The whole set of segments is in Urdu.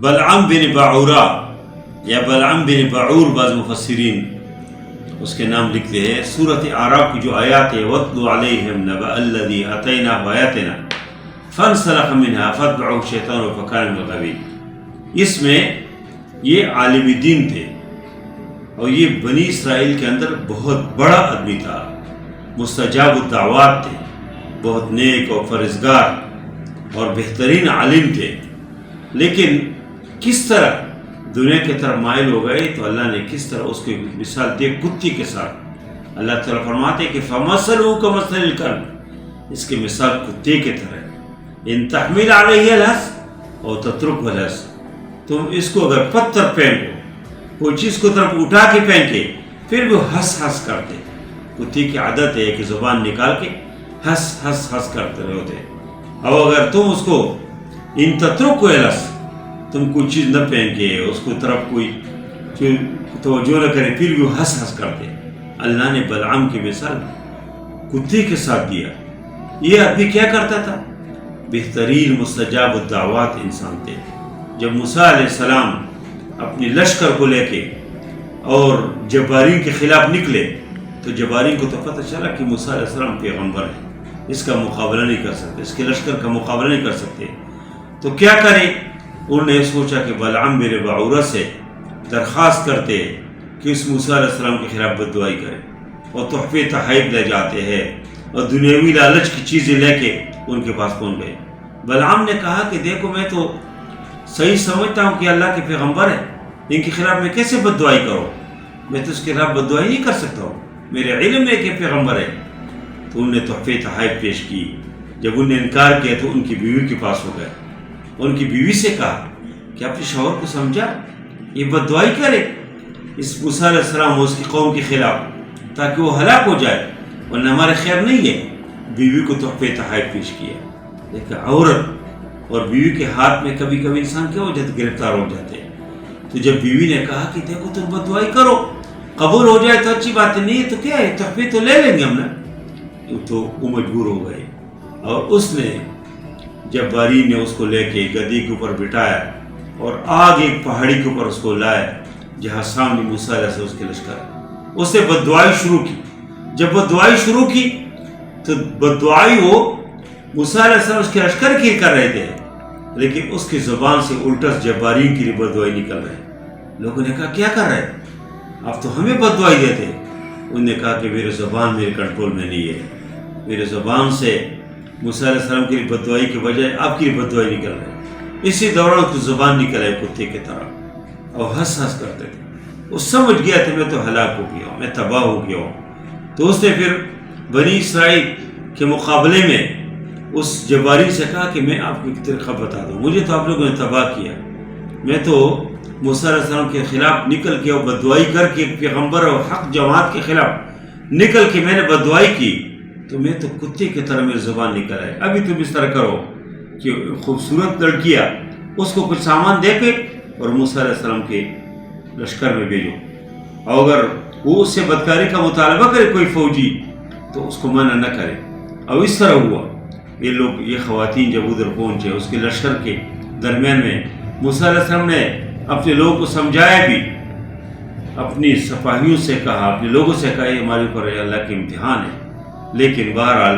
بلعم بن بعورہ یا بلعم بن بعور بعض مفسرین اس کے نام لکھتے ہیں. سورۃ اعراف کی جو آیات ہے وَاتْلُ عَلَيْهِمْ نَبَأَ الَّذِي آتَيْنَاهُ آيَاتِنَا فَانْسَلَخَ مِنْهَا فَاتْبَعَهُ الشَّيْطَانُ فَكَانَ مِنَ الْغَاوِينَ. اس میں یہ عالم دین تھے اور یہ بنی اسرائیل کے اندر بہت بڑا آدمی تھا, مستجاب الدعوات تھے, بہت نیک اور فرزگار اور بہترین عالم تھے. لیکن کس طرح دنیا کی طرف مائل ہو گئے تو اللہ نے کس طرح اس کی مثال دی کتی کے ساتھ. اللہ تعالیٰ فرماتے کہ فَمَثَلُهُ كَمَثَلِ الْكَلْبِ, اس کی مثال کتے کی طرح ہے. اِن تَحْمِلْ عَلَيْهِ الْحَسْ اور تَتْرُكْهُ الْحَسْ, تم اس کو اگر پتھر پھینکو, کوئی چیز کو طرف اٹھا کے پھینکے پھر بھی ہنس ہنس کرتے. کتے کی عادت ہے کہ زبان نکال کے ہنس ہنس ہنس کرتے رہتے. اب اگر تم اس کو ان تترکو الحس, تم کوئی چیز نہ پھینکے, اس کو طرف کوئی توجہ نہ کرے پھر بھی ہنس ہنس کرتے. اللہ نے بلعام کی مثال کتے کے ساتھ دیا. یہ آدمی کیا کرتا تھا؟ بہترین مستجاب الدعوات انسان تھے. جب موسیٰ علیہ السلام اپنی لشکر کو لے کے اور جبارین کے خلاف نکلے تو جبارین کو تو پتہ چلا کہ موسیٰ علیہ السلام پیغمبر ہے, اس کا مقابلہ نہیں کر سکتے, اس کے لشکر کا مقابلہ نہیں کر سکتے. تو کیا کریں؟ انہوں نے سوچا کہ بلعام بن بعورہ سے درخواست کرتے کہ اس موسیٰ علیہ السلام کے خلاف بددعائی کرے, اور تحفے تحائف لے جاتے ہیں اور دنیاوی لالچ کی چیزیں لے کے ان کے پاس پہنچ گئے. بلعام نے کہا کہ دیکھو میں تو صحیح سمجھتا ہوں کہ اللہ کے پیغمبر ہے, ان کے خلاف میں کیسے بددعائی کروں؟ میں تو اس کے خلاف بددعائی نہیں کر سکتا ہوں, میرے علم ہے کہ پیغمبر ہے. تو انہوں نے تحفے تحائف پیش کی. جب انہوں نے انکار کیا تو ان کی بیوی کے پاس ہو گئے. ان کی بیوی سے کہا کہ اپنے شوہر کو سمجھا یہ بددعائی کرے اس موسیٰ علیہ السلام اور اس کی قوم کے خلاف تاکہ وہ ہلاک ہو جائے, ورنہ ہمارے خیر نہیں ہے. بیوی کو تحفے تحائف پیش کیا. لیکن عورت اور بیوی کے ہاتھ میں کبھی کبھی انسان کیا ہو جاتے, گرفتار ہو جاتے. تو جب بیوی نے کہا کہ دیکھو تم بددعائی کرو, قبول ہو جائے تو اچھی بات ہے, نہیں تو کیا ہے, تحفے تو لے لیں گے ہم نے. تو وہ مجبور ہو گئے اور اس نے جبارین نے اس کو لے کے گدی کے اوپر بٹھایا اور آگ ایک پہاڑی کے اوپر اس کو لائے جہاں سامنے موسیٰ علیہ السلام اس کے لشکر. اس نے بددعائی شروع کی. جب بددعائی شروع کی تو بددعائی وہ موسیٰ علیہ السلام اس کے لشکر کی کر رہے تھے, لیکن اس کی زبان سے الٹا جبارین کی لیے بددعائی نکل رہے. لوگوں نے کہا کیا کر رہے, آپ تو ہمیں بددعائی دیتے. انہوں نے کہا کہ میرے زبان میرے کنٹرول میں نہیں ہے, میرے زبان سے موسیٰ علیہ السلام کی بددعائی کے بجائے آپ کی بددعائی نکل رہے. اسی دوران تو زبان نکل آئے کتے کی طرح اور ہنس ہنس کرتے تھے. وہ سمجھ گیا تھا میں تو ہلاک ہو گیا ہوں, میں تباہ ہو گیا ہوں. تو اس نے پھر بنی اسرائیل کے مقابلے میں اس جباری سے کہا کہ میں آپ کو ایک طریقہ بتا دوں, مجھے تو آپ لوگوں نے تباہ کیا, میں تو موسیٰ علیہ السلام کے خلاف نکل کے اور بددعائی کر کے پیغمبر اور حق جماعت کے خلاف نکل کے میں نے بددعائی کی تو میں تو کتے کی طرح میری زبان نکل آئے. ابھی تم اس طرح کرو کہ خوبصورت لڑکیاں اس کو کچھ سامان دے کے اور موسیٰ علیہ السلام کے لشکر میں بھیجو, اور اگر وہ اس سے بدکاری کا مطالبہ کرے کوئی فوجی تو اس کو منع نہ کرے. اور اس طرح ہوا. یہ خواتین جب ادھر پہنچے اس کے لشکر کے درمیان میں موسیٰ علیہ السلام نے اپنے لوگوں کو سمجھایا بھی, اپنی سپاہیوں سے کہا, اپنے لوگوں سے کہا یہ ہمارے اوپر اللہ کے امتحان ہے. لیکن بہرحال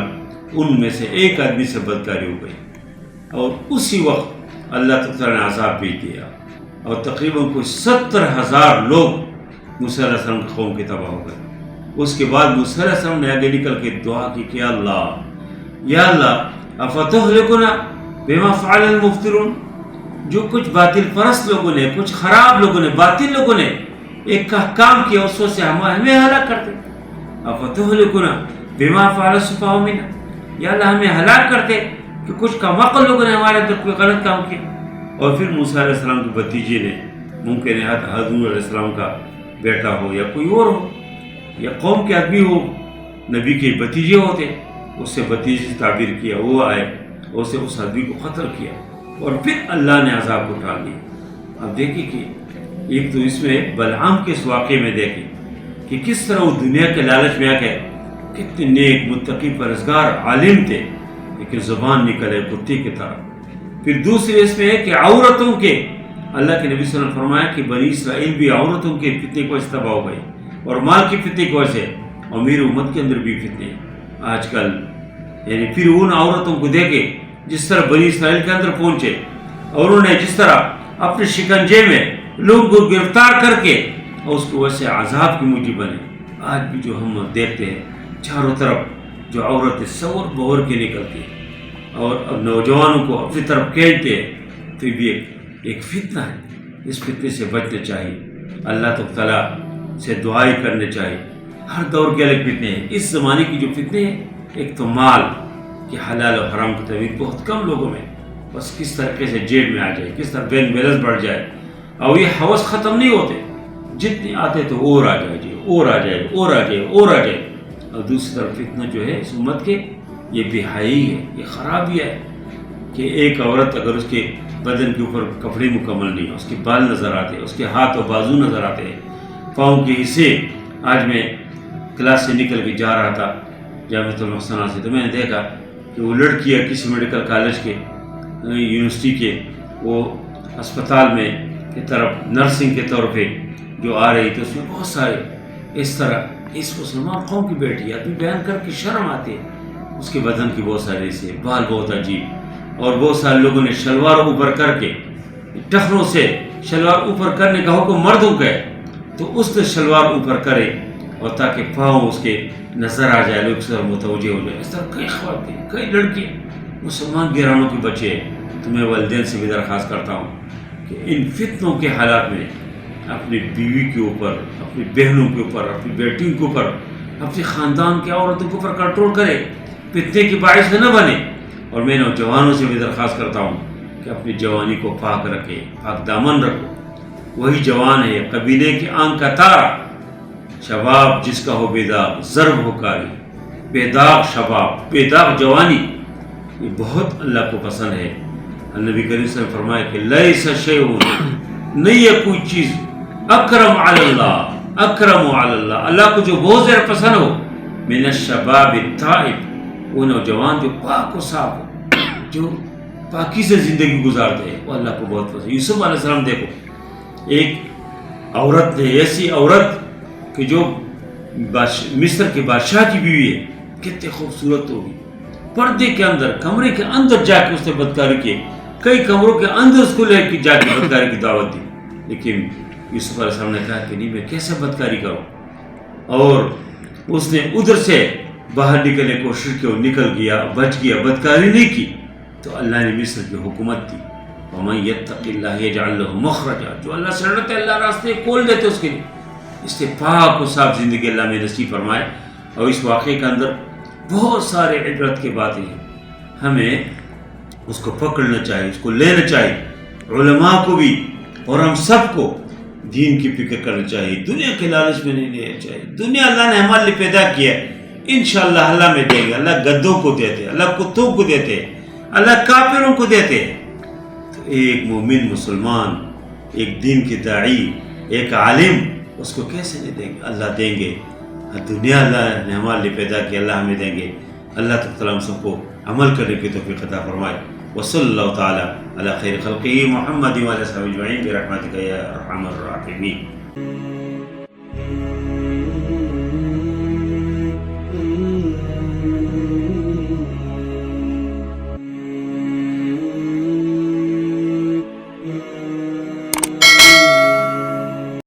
ان میں سے ایک آدمی سے بدکاری ہو گئی اور اسی وقت اللہ تعالیٰ نے عذاب بھیج دیا اور تقریباً کوئی 70,000 لوگ موسیٰ علیہ السلام کی قوم کے تباہ ہو گئے. اس کے بعد موسیٰ علیہ السلام نے آگے نکل کے دعا کی کہ یا اللہ افتہلکنا بما فعل المفترون, جو کچھ باطل پرست لوگوں نے, کچھ خراب لوگوں نے, باطل لوگوں نے ایک کام کیا اس سے ہمیں ہلاک کرتے. افتہلکنا بما فعل السفہاء منا, یا اللہ ہمیں ہلاک کرتے کہ کچھ کم عقل لوگوں نے ہمارے اندر کوئی غلط کام کیا. اور پھر موسیٰ علیہ السلام کے بھتیجے نے, ممکن ہے ہارون علیہ السلام کا بیٹا ہو یا کوئی اور ہو یا قوم کے آدمی ہو, نبی کے بھتیجے ہوتے, اس سے بھتیجے سے تعبیر کیا, وہ آئے اور اسے اس آدمی کو قتل کیا اور پھر اللہ نے عذاب کو ٹال دیا. اب دیکھیں کہ ایک تو اس میں بلعام کے اس واقعے میں دیکھیں کہ کس طرح وہ دنیا کے لالچ میں آ کے کتنے نیک متقی پرہیزگار عالم تھے لیکن زبان نکلے کتے کی طرح. پھر دوسرے اس میں ہے کہ عورتوں کے، اللہ کے نبی صلی اللہ علیہ وسلم نے فرمایا کہ بنی اسرائیل بھی عورتوں کے فتنے کو تباہ ہو گئی، اور مال کے فتنے کو سے، اور میری امت کے اندر بھی فتنے آج کل، یعنی پھر ان عورتوں کو دیکھے جس طرح بنی اسرائیل کے اندر پہنچے، اور انہوں نے جس طرح اپنے شکنجے میں لوگوں کو گرفتار کر کے اور اس کو ویسے عذاب کی موجب بنے۔ آج بھی جو ہم دیکھتے ہیں چاروں طرف جو عورتیں سور بور کے نکلتی ہیں اور نوجوانوں کو اپنی طرف کھینچتے ہیں، پھر بھی ایک فتنہ ہے، اس فتنے سے بچنا چاہیے، اللہ تعالیٰ سے دعائی کرنے چاہیے۔ ہر دور کے الگ فتنے ہیں، اس زمانے کی جو فتنے ہیں، ایک تو مال کہ حلال و حرام کی تمیز بہت کم لوگوں میں، بس کس طریقے سے جیب میں آ جائے، کس طرح بین بیلنس بڑھ جائے، اور یہ ہوس ختم نہیں ہوتے، جتنے آتے تو اور آ جائے جی، اور آ جائے، اور آ جائے، اور آ جائے۔ اور دوسری طرف فتنہ جو ہے اس امت کے، یہ بے حیائی ہے، یہ خرابی ہے کہ ایک عورت اگر اس کے بدن کے اوپر کپڑے مکمل نہیں، اس کے بال نظر آتے، اس کے ہاتھ و بازو نظر آتے ہیں، پاؤں کے حصے۔ آج میں کلاس سے نکل کے جا رہا تھا جامعۃ المحسنہ سے، تو میں نے دیکھا کہ وہ لڑکی ہے کسی میڈیکل کالج کے، یونیورسٹی کے، وہ اسپتال میں کی طرف نرسنگ کے طور پہ جو آ رہی تھی، اس میں بہت سارے اس طرح اس مسلمان قوم کی بیٹی آدمی بیان کر کے شرم آتی ہے، اس کے بدن کی بہت سارے سے بال بہت عجیب، اور بہت سارے لوگوں نے شلوار اوپر کر کے، ٹخنوں سے شلوار اوپر کرنے کا حکم مردوں کا ہے، تو اس نے شلوار اوپر کرے اور تاکہ پاؤں اس کے نظر آ جائے، لوگ سر متوجہ ہو جائے۔ اس طرح کئی خواتین، کئی لڑکی مسلمان گھرانوں کے بچے ہیں۔ تو میں والدین سے بھی درخواست کرتا ہوں کہ ان فتنوں کے حالات میں اپنی بیوی کے اوپر، اپنی بہنوں کے اوپر، اپنی بیٹیوں کے اوپر، اپنے خاندان کی عورتوں کے اوپر کنٹرول کرے، فتنے کی باعث نہ بنے۔ اور میں نوجوانوں سے بھی درخواست کرتا ہوں کہ اپنی جوانی کو پاک رکھے، پاک دامن رکھو۔ وہی جوان ہے قبیلے کی آنکھ کا تارا، شباب جس کا ہو بے داغ ضرب ہو کاری، بے داغ شباب، بے داغ جوانی، یہ بہت اللہ کو پسند ہے۔ نبی کریم صلی اللہ علیہ وسلم نے فرمایا کہ لیس شیء، نہیں ہے کوئی چیز اکرم علی اللہ، اکرم علی اللہ، اللہ کو جو بہت زیادہ پسند ہو، من الشباب التائب، وہ نوجوان جو پاک و صاف ہو، جو پاکی سے زندگی گزارتے ہیں، وہ اللہ کو بہت پسند۔ یوسف علیہ السلام دیکھو، ایک عورت ہے، ایسی عورت کہ جو مصر کے بادشاہ کی بیوی ہے، کتنے خوبصورت ہوگی، پردے کے اندر، کمرے کے اندر جا کے اس نے بدکاری کی، کئی کمروں کے اندر اس کو لے کے جا کے بدکاری کی دعوت دی، لیکن یوسف علیہ السلام نے کہا کہ نہیں، میں کیسے بدکاری کروں، اور اس نے ادھر سے باہر نکلنے کی کوشش کی اور نکل گیا، بچ گیا، بدکاری نہیں کی، تو اللہ نے مصر کی حکومت دی۔ وَمَن يَتَّقِ اللَّهَ يَجْعَل لَّهُ مَخْرَجًا، جو اللہ سے ڈرتے اللہ راستے کھول دیتے اس کے لیے۔ اس سے پاک و صاف زندگی اللہ میں نصیب فرمائے۔ اور اس واقعے کے اندر بہت سارے عبرت کی باتیں ہیں، ہمیں اس کو پکڑنا چاہیے، اس کو لینا چاہیے، علماء کو بھی اور ہم سب کو دین کی فکر کرنا چاہیے، دنیا کے لالچ میں نہیں لینا چاہیے۔ دنیا اللہ نے ہمارے لیے پیدا کیا ہے، انشاءاللہ اللہ میں دیں گے، اللہ گدوں کو دیتے ہیں، اللہ کتوں کو دیتے ہیں، اللہ کافروں کو دیتے ہیں۔ تو ایک مومن مسلمان، ایک دین کے داعی، ایک عالم، اس کو کیسے نہیں دیں گے؟ اللہ دیں گے۔ دنیا اللہ نے ہمارے لیے پیدا کیا، اللہ ہمیں دیں گے۔ اللہ تعالیٰ ہم سب کو عمل کرنے کی توفیق عطا فرمائے۔ وصلی اللہ تعالیٰ علی خیر خلقہ محمد وعلی آلہ وصحبہ اجمعین برحمتک یا ارحم الراحمین۔